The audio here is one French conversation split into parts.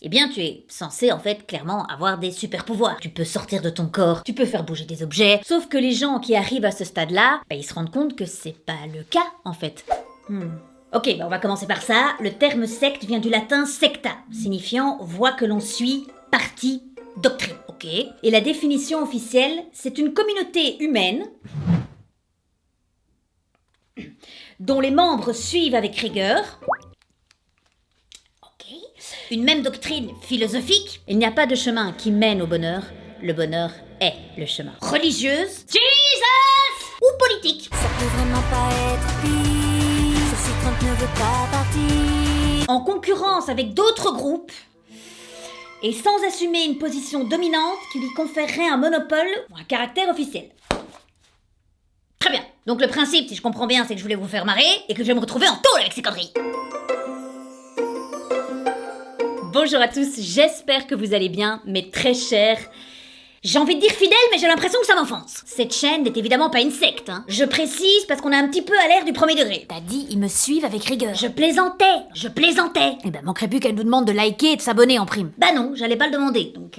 eh bien tu es censé en fait clairement avoir des super pouvoirs. Tu peux sortir de ton corps, tu peux faire bouger des objets, sauf que les gens qui arrivent à ce stade-là, ils se rendent compte que c'est pas le cas en fait. Ok, on va commencer par ça. Le terme secte vient du latin secta, signifiant voie que l'on suit, parti, doctrine. Ok. Et la définition officielle, c'est une communauté humaine dont les membres suivent avec rigueur une même doctrine philosophique. Il n'y a pas de chemin qui mène au bonheur. Le bonheur est le chemin. Religieuse, Jesus ou politique. Ça peut vraiment pas être pire. Ceci Trump ne veut pas partir. En concurrence avec d'autres groupes et sans assumer une position dominante qui lui conférerait un monopole ou un caractère officiel. Très bien. Donc le principe, si je comprends bien, c'est que je voulais vous faire marrer et que je vais me retrouver en tôle avec ces conneries. Bonjour à tous, j'espère que vous allez bien, mes très chers... J'ai envie de dire fidèle, mais j'ai l'impression que ça m'enfonce. Cette chaîne n'est évidemment pas une secte, hein. Je précise parce qu'on a un petit peu à l'air du premier degré. T'as dit, ils me suivent avec rigueur. Je plaisantais. Eh ben, manquerait plus qu'elle nous demande de liker et de s'abonner en prime. Bah non, j'allais pas le demander, donc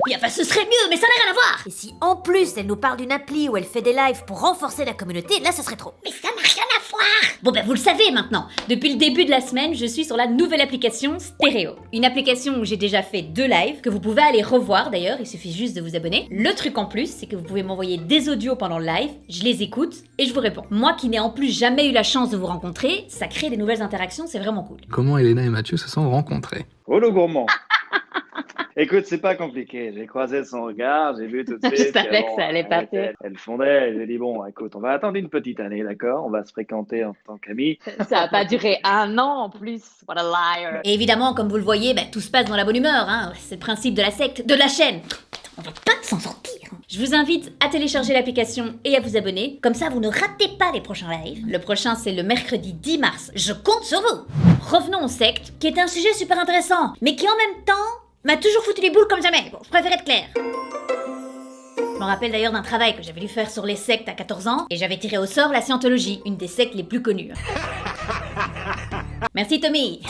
Oui, enfin ce serait mieux, mais ça n'a rien à voir. Et si en plus elle nous parle d'une appli où elle fait des lives pour renforcer la communauté, là ça serait trop. Mais ça n'a rien à voir. Bon vous le savez maintenant. Depuis le début de la semaine, je suis sur la nouvelle application Stéréo. Une application où j'ai déjà fait 2 lives, que vous pouvez aller revoir d'ailleurs, il suffit juste de vous abonner. Le truc en plus, c'est que vous pouvez m'envoyer des audios pendant le live, je les écoute et je vous réponds. Moi qui n'ai en plus jamais eu la chance de vous rencontrer, ça crée des nouvelles interactions, c'est vraiment cool. Comment Elena et Mathieu se sont rencontrés? Oh le gourmand. Écoute, c'est pas compliqué. J'ai croisé son regard, j'ai vu tout de suite. Je savais que ça allait partir. Elle fondait, j'ai dit bon, écoute, on va attendre une petite année, d'accord? On va se fréquenter en tant qu'amis. Ça a pas duré 1 an en plus. What a liar. Et évidemment, comme vous le voyez, tout se passe dans la bonne humeur, hein. C'est le principe de la secte, de la chaîne. On va pas s'en sortir. Je vous invite à télécharger l'application et à vous abonner. Comme ça, vous ne ratez pas les prochains lives. Le prochain, c'est le mercredi 10 mars. Je compte sur vous. Revenons aux sectes, qui est un sujet super intéressant, mais qui en même temps m'a toujours foutu les boules comme jamais. Bon, je préfère être claire. Je me rappelle d'ailleurs d'un travail que j'avais dû faire sur les sectes à 14 ans, et j'avais tiré au sort la scientologie, une des sectes les plus connues. Merci Tommy.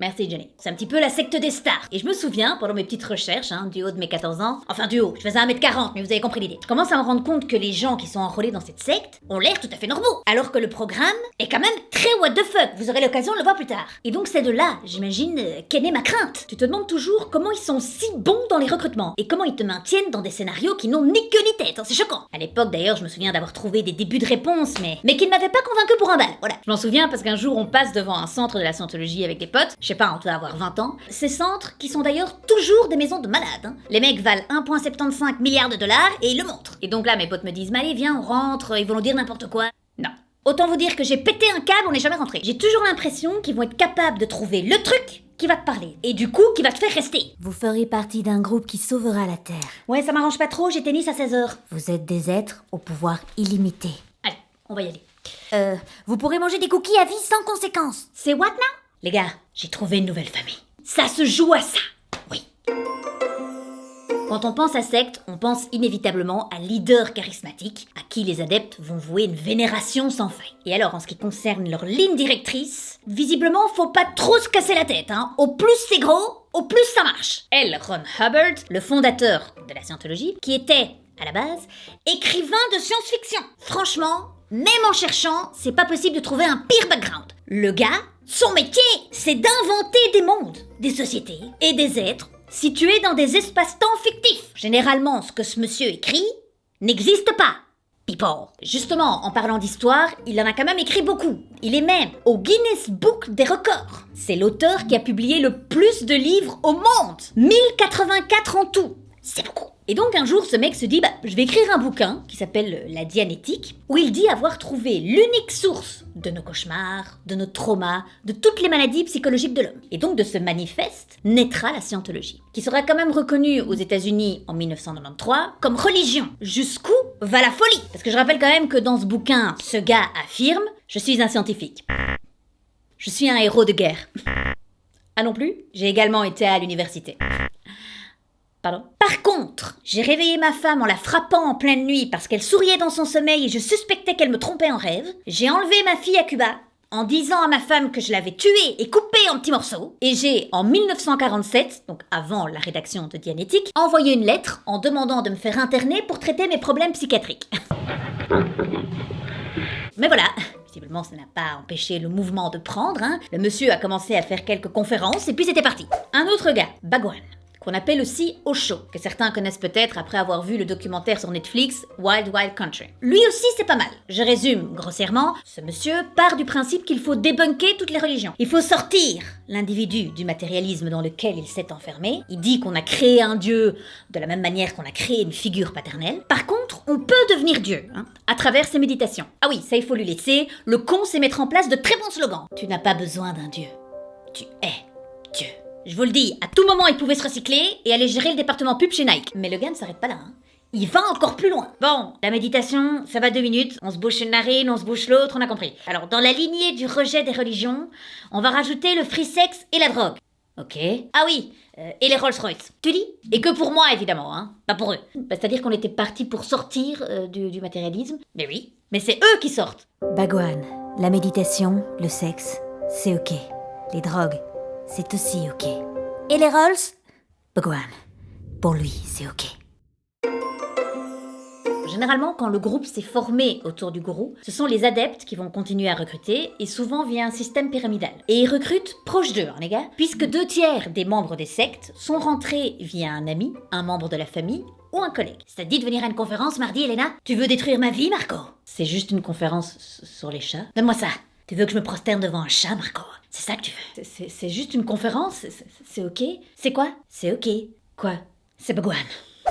Merci Johnny. C'est un petit peu la secte des stars. Et je me souviens, pendant mes petites recherches, du haut de mes 14 ans, enfin du haut, je faisais 1m40, mais vous avez compris l'idée. Je commence à me rendre compte que les gens qui sont enrôlés dans cette secte ont l'air tout à fait normaux. Alors que le programme est quand même très what the fuck. Vous aurez l'occasion de le voir plus tard. Et donc c'est de là, j'imagine, qu'est née ma crainte. Tu te demandes toujours comment ils sont si bons dans les recrutements. Et comment ils te maintiennent dans des scénarios qui n'ont ni queue ni tête. C'est choquant. À l'époque d'ailleurs, je me souviens d'avoir trouvé des débuts de réponses, mais qui ne m'avaient pas convaincu pour un bal. Voilà. Je m'en souviens parce qu'un jour on passe devant un centre de la scientologie avec des potes. Je sais pas, on doit avoir 20 ans. Ces centres qui sont d'ailleurs toujours des maisons de malades. Les mecs valent 1,75 milliard de dollars et ils le montrent. Et donc là, mes potes me disent, mais allez, viens, on rentre, ils vont nous dire n'importe quoi. Non. Autant vous dire que j'ai pété un câble, on n'est jamais rentré. J'ai toujours l'impression qu'ils vont être capables de trouver le truc qui va te parler. Et du coup, qui va te faire rester. Vous feriez partie d'un groupe qui sauvera la Terre. Ouais, ça m'arrange pas trop, j'ai tennis à 16h. Vous êtes des êtres au pouvoir illimité. Allez, on va y aller. Vous pourrez manger des cookies à vie sans conséquence. C'est what now? Les gars, j'ai trouvé une nouvelle famille. Ça se joue à ça. Oui. Quand on pense à secte, on pense inévitablement à leader charismatique, à qui les adeptes vont vouer une vénération sans faille. Et alors, en ce qui concerne leur ligne directrice, visiblement, faut pas trop se casser la tête, hein. Au plus c'est gros, au plus ça marche. L. Ron Hubbard, le fondateur de la scientologie, qui était, à la base, écrivain de science-fiction. Franchement, même en cherchant, c'est pas possible de trouver un pire background. Le gars, son métier, c'est d'inventer des mondes, des sociétés et des êtres situés dans des espaces-temps fictifs. Généralement, ce que ce monsieur écrit n'existe pas. People. Justement, en parlant d'histoire, il en a quand même écrit beaucoup. Il est même au Guinness Book des records. C'est l'auteur qui a publié le plus de livres au monde. 1084 en tout. C'est beaucoup. Et donc un jour, ce mec se dit, je vais écrire un bouquin qui s'appelle La Dianétique, où il dit avoir trouvé l'unique source de nos cauchemars, de nos traumas, de toutes les maladies psychologiques de l'homme. Et donc de ce manifeste naîtra la scientologie, qui sera quand même reconnue aux États-Unis en 1993 comme religion. Jusqu'où va la folie? Parce que je rappelle quand même que dans ce bouquin, ce gars affirme, je suis un scientifique. Je suis un héros de guerre. Ah non plus? J'ai également été à l'université. Pardon. Par contre, j'ai réveillé ma femme en la frappant en pleine nuit parce qu'elle souriait dans son sommeil et je suspectais qu'elle me trompait en rêve. J'ai enlevé ma fille à Cuba en disant à ma femme que je l'avais tuée et coupée en petits morceaux. Et j'ai, en 1947, donc avant la rédaction de Dianétique, envoyé une lettre en demandant de me faire interner pour traiter mes problèmes psychiatriques. Mais voilà, visiblement ça n'a pas empêché le mouvement de prendre, hein. Le monsieur a commencé à faire quelques conférences et puis c'était parti. Un autre gars, Bhagwan, qu'on appelle aussi Osho, que certains connaissent peut-être après avoir vu le documentaire sur Netflix Wild Wild Country. Lui aussi c'est pas mal. Je résume grossièrement, ce monsieur part du principe qu'il faut débunker toutes les religions. Il faut sortir l'individu du matérialisme dans lequel il s'est enfermé. Il dit qu'on a créé un dieu de la même manière qu'on a créé une figure paternelle. Par contre, on peut devenir Dieu, hein, à travers ses méditations. Ah oui, ça il faut lui laisser. Le con c'est mettre en place de très bons slogans. Tu n'as pas besoin d'un dieu. Tu es Dieu. Je vous le dis, à tout moment, il pouvait se recycler et aller gérer le département pub chez Nike. Mais le gars ne s'arrête pas là, hein. Il va encore plus loin. Bon, la méditation, ça va 2 minutes. On se bouche une narine, on se bouche l'autre, on a compris. Alors, dans la lignée du rejet des religions, on va rajouter le free sex et la drogue. Ok. Ah oui, et les Rolls-Royce. Tu dis? Et que pour moi, évidemment, hein. Pas pour eux. Bah, c'est-à-dire qu'on était parti pour sortir du matérialisme. Mais oui. Mais c'est eux qui sortent. Bhagwan, la méditation, le sexe, c'est ok. Les drogues, c'est aussi ok. Et les Rolls? Bhagwan, pour lui, c'est ok. Généralement, quand le groupe s'est formé autour du gourou, ce sont les adeptes qui vont continuer à recruter, et souvent via un système pyramidal. Et ils recrutent proche d'eux, hein, les gars, puisque 2/3 des membres des sectes sont rentrés via un ami, un membre de la famille ou un collègue. Ça te dit de venir à une conférence mardi, Elena? Tu veux détruire ma vie, Marco? C'est juste une conférence sur les chats. Donne-moi ça. Tu veux que je me prosterne devant un chat, Marco? C'est ça que tu veux? C'est juste une conférence? C'est ok? C'est quoi? C'est ok. Quoi? C'est Bhagwan.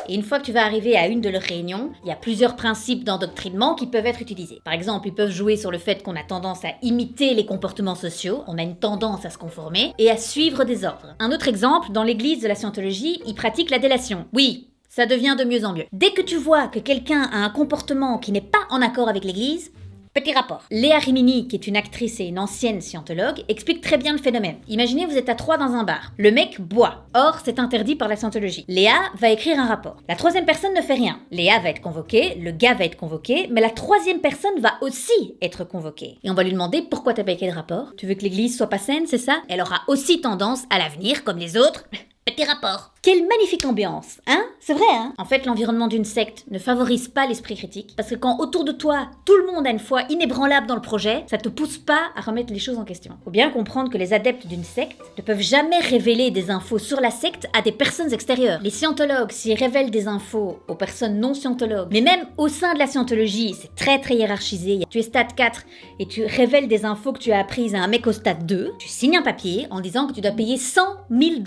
Et une fois que tu vas arriver à une de leurs réunions, il y a plusieurs principes d'endoctrinement qui peuvent être utilisés. Par exemple, ils peuvent jouer sur le fait qu'on a tendance à imiter les comportements sociaux, on a une tendance à se conformer et à suivre des ordres. Un autre exemple, dans l'église de la scientologie, ils pratiquent la délation. Oui, ça devient de mieux en mieux. Dès que tu vois que quelqu'un a un comportement qui n'est pas en accord avec l'église, petit rapport. Léa Rimini, qui est une actrice et une ancienne scientologue, explique très bien le phénomène. Imaginez, vous êtes à 3 dans un bar. Le mec boit. Or, c'est interdit par la scientologie. Léa va écrire un rapport. La 3e personne ne fait rien. Léa va être convoquée, le gars va être convoqué, mais la 3e personne va aussi être convoquée. Et on va lui demander pourquoi t'as pas écrit de rapport? Tu veux que l'église soit pas saine, c'est ça? Elle aura aussi tendance à l'avenir, comme les autres. Petit rapport. Quelle magnifique ambiance, hein? C'est vrai, hein? En fait, l'environnement d'une secte ne favorise pas l'esprit critique, parce que quand autour de toi, tout le monde a une foi inébranlable dans le projet, ça te pousse pas à remettre les choses en question. Faut bien comprendre que les adeptes d'une secte ne peuvent jamais révéler des infos sur la secte à des personnes extérieures. Les scientologues, s'ils révèlent des infos aux personnes non scientologues, mais même au sein de la scientologie, c'est très très hiérarchisé. Tu es stade 4 et tu révèles des infos que tu as apprises à un mec au stade 2, tu signes un papier en disant que tu dois payer $100 000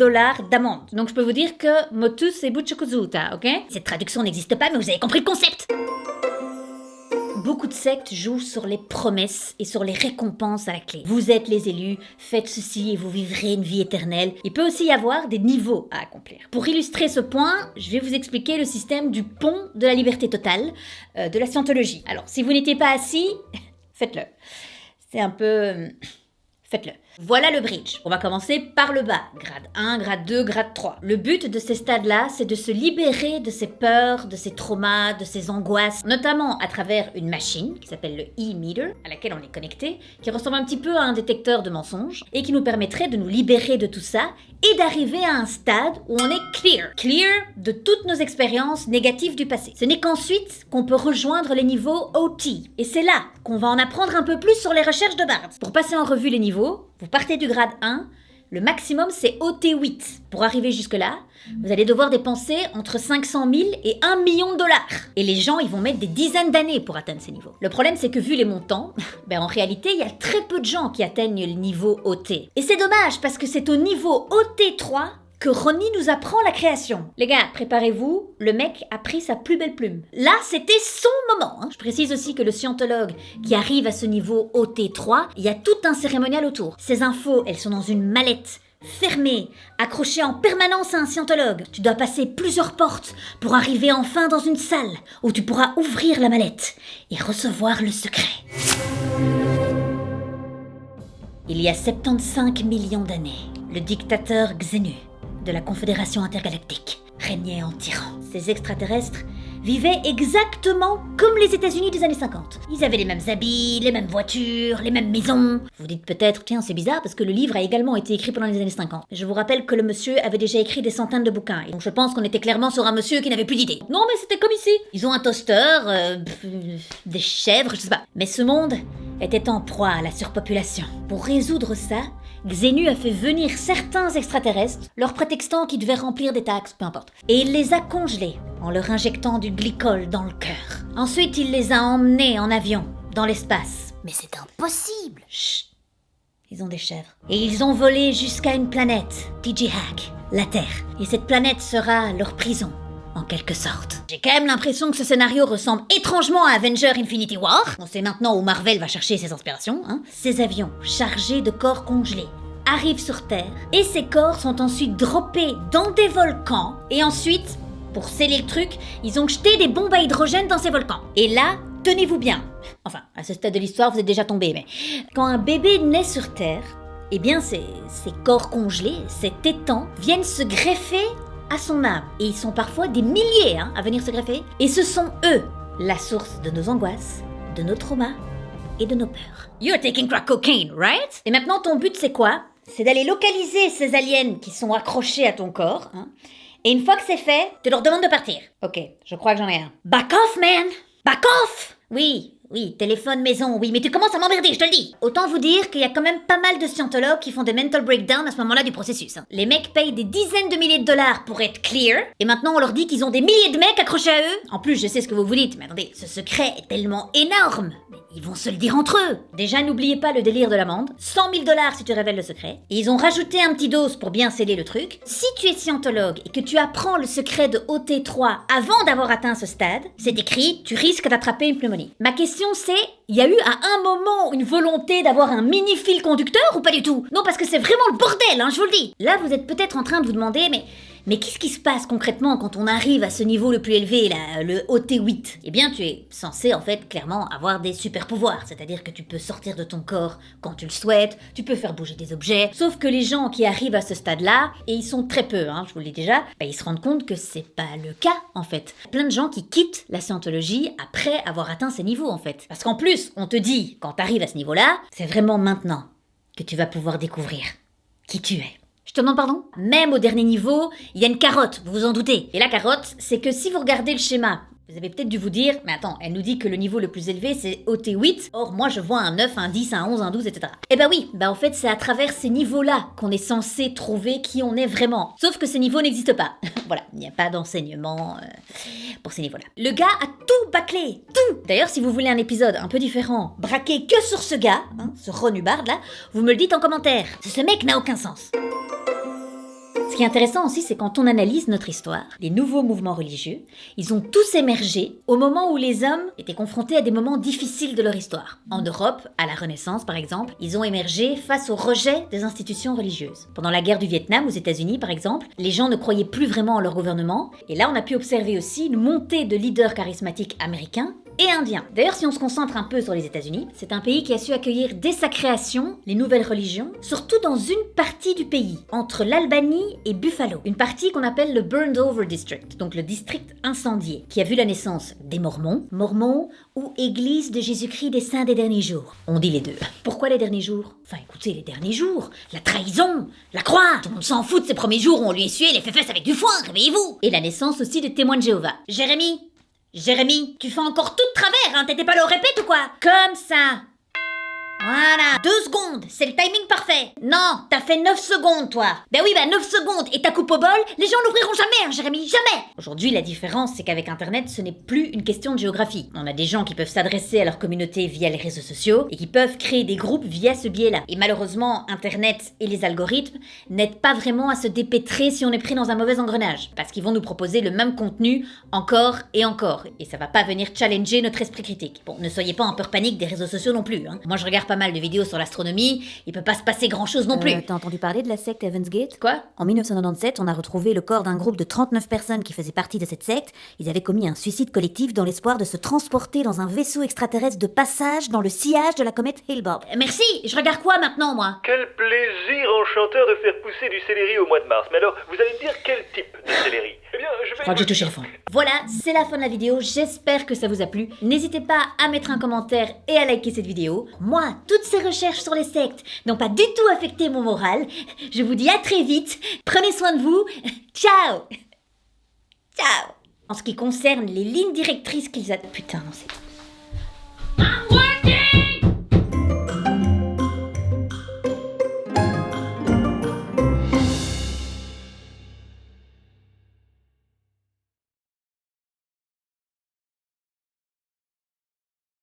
d'amende. Donc je peux vous dire que motus et butchukuzuta, ok? Cette traduction n'existe pas, mais vous avez compris le concept. Beaucoup de sectes jouent sur les promesses et sur les récompenses à la clé. Vous êtes les élus, faites ceci et vous vivrez une vie éternelle. Il peut aussi y avoir des niveaux à accomplir. Pour illustrer ce point, je vais vous expliquer le système du pont de la liberté totale de la scientologie. Alors, si vous n'étiez pas assis, faites-le. C'est un peu... Faites-le. Voilà le bridge. On va commencer par le bas. Grade 1, grade 2, grade 3. Le but de ces stades-là, c'est de se libérer de ces peurs, de ces traumas, de ces angoisses, notamment à travers une machine qui s'appelle le e-meter, à laquelle on est connecté, qui ressemble un petit peu à un détecteur de mensonges, et qui nous permettrait de nous libérer de tout ça et d'arriver à un stade où on est clear. Clear de toutes nos expériences négatives du passé. Ce n'est qu'ensuite qu'on peut rejoindre les niveaux OT. Et c'est là qu'on va en apprendre un peu plus sur les recherches de Bard. Pour passer en revue les niveaux, vous partez du grade 1, le maximum c'est OT8. Pour arriver jusque-là, vous allez devoir dépenser entre 500 000 et $1 million. Et les gens, ils vont mettre des dizaines d'années pour atteindre ces niveaux. Le problème, c'est que vu les montants, en réalité, il y a très peu de gens qui atteignent le niveau OT. Et c'est dommage, parce que c'est au niveau OT3 que Ronnie nous apprend la création. Les gars, préparez-vous, le mec a pris sa plus belle plume. Là, c'était son moment. Je précise aussi que le scientologue qui arrive à ce niveau OT3, il y a tout un cérémonial autour. Ces infos, elles sont dans une mallette fermée, accrochée en permanence à un scientologue. Tu dois passer plusieurs portes pour arriver enfin dans une salle où tu pourras ouvrir la mallette et recevoir le secret. Il y a 75 millions d'années, le dictateur Xenu de la Confédération intergalactique régnait en tyran. Ces extraterrestres vivaient exactement comme les États-Unis des années 50. Ils avaient les mêmes habits, les mêmes voitures, les mêmes maisons. Vous dites peut-être, tiens, c'est bizarre parce que le livre a également été écrit pendant les années 50. Je vous rappelle que le monsieur avait déjà écrit des centaines de bouquins, et donc je pense qu'on était clairement sur un monsieur qui n'avait plus d'idées. Non, mais c'était comme ici. Ils ont un toaster, des chèvres, je sais pas. Mais ce monde était en proie à la surpopulation. Pour résoudre ça, Xenu a fait venir certains extraterrestres, leur prétextant qu'ils devaient remplir des taxes, peu importe. Et il les a congelés, en leur injectant du glycol dans le cœur. Ensuite, il les a emmenés en avion, dans l'espace. Mais c'est impossible. Chut. Ils ont des chèvres. Et ils ont volé jusqu'à une planète, TG-Hack, la Terre. Et cette planète sera leur prison, en quelque sorte. J'ai quand même l'impression que ce scénario ressemble étrangement à Avengers Infinity War. On sait maintenant où Marvel va chercher ses inspirations, hein. Ces avions, chargés de corps congelés, arrivent sur Terre, et ces corps sont ensuite droppés dans des volcans, et ensuite, pour sceller le truc, ils ont jeté des bombes à hydrogène dans ces volcans. Et là, tenez-vous bien. Enfin, à ce stade de l'histoire, vous êtes déjà tombés, mais... Quand un bébé naît sur Terre, eh bien, ces corps congelés, ces tétans, viennent se greffer à son âme. Et ils sont parfois des milliers à venir se greffer. Et ce sont eux, la source de nos angoisses, de nos traumas et de nos peurs. You're taking crack cocaine, right? Et maintenant, ton but, c'est quoi? C'est d'aller localiser ces aliens qui sont accrochés à ton corps, hein. Et une fois que c'est fait, tu leur demandes de partir. Ok, je crois que j'en ai un. Back off, man! Back off! Oui, téléphone maison, oui, mais tu commences à m'emmerder, je te le dis. Autant vous dire qu'il y a quand même pas mal de scientologues qui font des mental breakdowns à ce moment-là du processus. Hein. Les mecs payent des dizaines de milliers de dollars pour être clear, et maintenant on leur dit qu'ils ont des milliers de mecs accrochés à eux. En plus, je sais ce que vous vous dites, mais attendez, ce secret est tellement énorme. Mais ils vont se le dire entre eux. Déjà, n'oubliez pas le délire de l'amende. 100 000 dollars si tu révèles le secret. Et ils ont rajouté un petit dose pour bien sceller le truc. Si tu es scientologue et que tu apprends le secret de OT3 avant d'avoir atteint ce stade, c'est écrit, tu risques d'attraper une pneumonie. Ma question c'est, il y a eu à un moment une volonté d'avoir un mini fil conducteur ou pas du tout? Non, parce que c'est vraiment le bordel, hein, je vous le dis. Là, vous êtes peut-être en train de vous demander, mais qu'est-ce qui se passe concrètement quand on arrive à ce niveau le plus élevé, là, le OT8? Eh bien, tu es censé, en fait, clairement avoir des super pouvoirs. C'est-à-dire que tu peux sortir de ton corps quand tu le souhaites, tu peux faire bouger des objets. Sauf que les gens qui arrivent à ce stade-là, et ils sont très peu, hein, je vous le dis déjà, ils se rendent compte que c'est pas le cas, en fait. Plein de gens qui quittent la scientologie après avoir atteint ces niveaux, en fait. Parce qu'en plus, on te dit, quand t'arrives à ce niveau-là, c'est vraiment maintenant que tu vas pouvoir découvrir qui tu es. Je te demande pardon? Même au dernier niveau, il y a une carotte, vous vous en doutez. Et la carotte, c'est que si vous regardez le schéma, vous avez peut-être dû vous dire, mais attends, elle nous dit que le niveau le plus élevé c'est OT8, or moi je vois un 9, un 10, un 11, un 12, etc. Eh ben oui, en fait c'est à travers ces niveaux-là qu'on est censé trouver qui on est vraiment. Sauf que ces niveaux n'existent pas. Voilà, il n'y a pas d'enseignement pour ces niveaux-là. Le gars a tout bâclé, tout. D'ailleurs, si vous voulez un épisode un peu différent, braqué que sur ce gars, hein, ce Ron Hubbard là, vous me le dites en commentaire. Ce mec n'a aucun sens. Ce qui est intéressant aussi, c'est quand on analyse notre histoire, les nouveaux mouvements religieux, ils ont tous émergé au moment où les hommes étaient confrontés à des moments difficiles de leur histoire. En Europe, à la Renaissance par exemple, ils ont émergé face au rejet des institutions religieuses. Pendant la guerre du Vietnam aux États-Unis par exemple, les gens ne croyaient plus vraiment en leur gouvernement, et là on a pu observer aussi une montée de leaders charismatiques américains et indiens. D'ailleurs, si on se concentre un peu sur les États-Unis, c'est un pays qui a su accueillir dès sa création les nouvelles religions, surtout dans une partie du pays, entre l'Albanie et Buffalo. Une partie qu'on appelle le Burned Over District, donc le district incendié, qui a vu la naissance des Mormons ou Église de Jésus-Christ des Saints des Derniers Jours. On dit les deux. Pourquoi les derniers jours? Enfin écoutez, les derniers jours, la trahison, la croix, tout le monde s'en fout de ces premiers jours où on lui essuyait les fesses avec du foin, réveillez-vous! Et la naissance aussi des témoins de Jéhovah. Jérémy, tu fais encore tout de travers, hein? T'étais pas là au répète ou quoi? Comme ça. Voilà, 2 secondes, c'est le timing parfait. Non, t'as fait 9 secondes, toi. Ben oui, 9 secondes et ta coupe au bol, les gens l'ouvriront jamais, hein, Jérémy, jamais. Aujourd'hui, la différence, c'est qu'avec Internet, ce n'est plus une question de géographie. On a des gens qui peuvent s'adresser à leur communauté via les réseaux sociaux et qui peuvent créer des groupes via ce biais-là. Et malheureusement, Internet et les algorithmes n'aident pas vraiment à se dépêtrer si on est pris dans un mauvais engrenage. Parce qu'ils vont nous proposer le même contenu encore et encore. Et ça va pas venir challenger notre esprit critique. Bon, ne soyez pas en peur panique des réseaux sociaux non plus, hein. Moi, je regarde pas mal de vidéos sur l'astronomie, il peut pas se passer grand chose non plus. T'as entendu parler de la secte Heaven's Gate? Quoi? En 1997, on a retrouvé le corps d'un groupe de 39 personnes qui faisaient partie de cette secte. Ils avaient commis un suicide collectif dans l'espoir de se transporter dans un vaisseau extraterrestre de passage dans le sillage de la comète Hale-Bopp. Merci, je regarde quoi maintenant, moi? Quel plaisir enchanteur de faire pousser du céleri au mois de mars. Mais alors, vous allez me dire quel type de céleri? Je crois que j'ai touché le fond. Voilà, c'est la fin de la vidéo, j'espère que ça vous a plu. N'hésitez pas à mettre un commentaire et à liker cette vidéo. Moi, toutes ces recherches sur les sectes n'ont pas du tout affecté mon moral. Je vous dis à très vite, prenez soin de vous, ciao. Ciao. En ce qui concerne les lignes directrices qu'ils a... Putain, non, c'est...